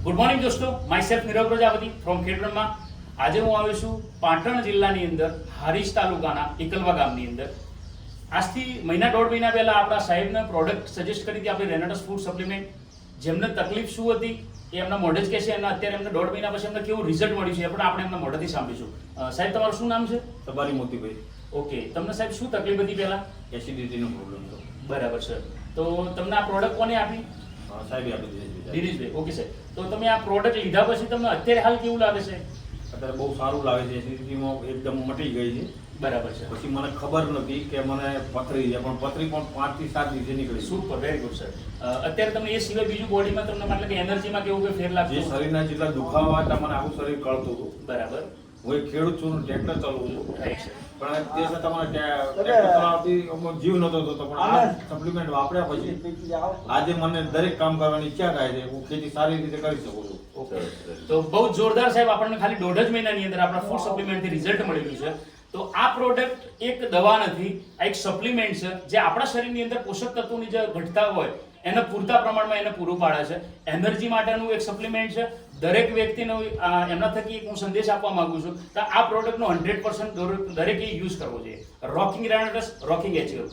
Good morning દોસ્તો, myself Nirav Prajapati from Khedbrahma. આજે હું આવ્યો છું પાટણ જિલ્લાની અંદર હારીજ તાલુકાના એકલવા ગામની અંદર. આજથી દોઢ મહિના પહેલા આપણા સાહેબને પ્રોડક્ટ સજેસ્ટ કરી હતી આપણી રેનાટસ ફૂડ સપ્લિમેન્ટ. જેમને તકલીફ શું હતી એ એમના મોઢે જ કહેશે અને અત્યારે એમને દોઢ મહિના પછી એમને કેવું રિઝલ્ટ મળ્યું છે એ પણ આપણે એમના મોઢેથી સાંભળીશું. સાહેબ, તમારું શું નામ છે? સબારી મોતીભાઈ. ઓકે, તમને સાહેબ શું તકલીફ હતી પહેલા? એસિડિટીનો પ્રોબ્લેમ હતો. બરાબર સર. તો તમને આ પ્રોડક્ટ કોને આપી? સાહેબે આપી દીધી. દિનેશભાઈ. ઓકે સાહેબ, તો તમે આ પ્રોડક્ટ લીધા પછી તમને અત્યારે હાલ કેવું લાગે છે? અત્યારે બહુ સારું લાગે છે. એસિડિટીમાં એકદમ મટી ગઈ છે. બરાબર છે. પછી મને ખબર નથી કે મને પથરી છે, પણ પથરી પણ 5 થી 7 દિવસે નીકળી. Super, very good sir. અત્યારે તમને એ સિવાય બીજું બોડીમાં તમને મતલબ કે એનર્જીમાં કેવું કે ફેર જે લાગતો? શરીરના જેટલા દુખાવા હતા મને આખું શરીર કળતું હતું. બરાબર. હું એક ખેડૂત છું, ટ્રેક્ટર ચલાવું છું, રાઈટ સર. પણ તે છતાં મને ટ્રેક્ટર ચલાવતી જીવ નતો થતો. પણ આ સપ્લિમેન્ટ વાપર્યા પછી આજે મને દરેક કામ કરવાની ઈચ્છા થાય છે. હું ખેતી સારી રીતે કરી શકું છું. ઓકે, તો બહુ જોરદાર સાહેબ. આપણને ખાલી દોઢ જ મહિનાની અંદર આપણા ફૂડ સપ્લિમેન્ટથી રિઝલ્ટ મળેલું છે. તો આ પ્રોડક્ટ એક દવા નથી, આ એક સપ્લિમેન્ટ છે જે આપણા શરીરની અંદર પોષક તત્વોની જે ઘટતા હોય એને પૂરતા પ્રમાણમાં એને પૂરું પાડે છે. એનર્જી માટેનું એક સપ્લિમેન્ટ છે. દરેક વ્યક્તિને એમના થકી એક હું સંદેશ આપવા માંગુ છું કે આ પ્રોડક્ટનો 100% દરેકે યુઝ કરવો જોઈએ. Rocking Renatus, rocking achiever.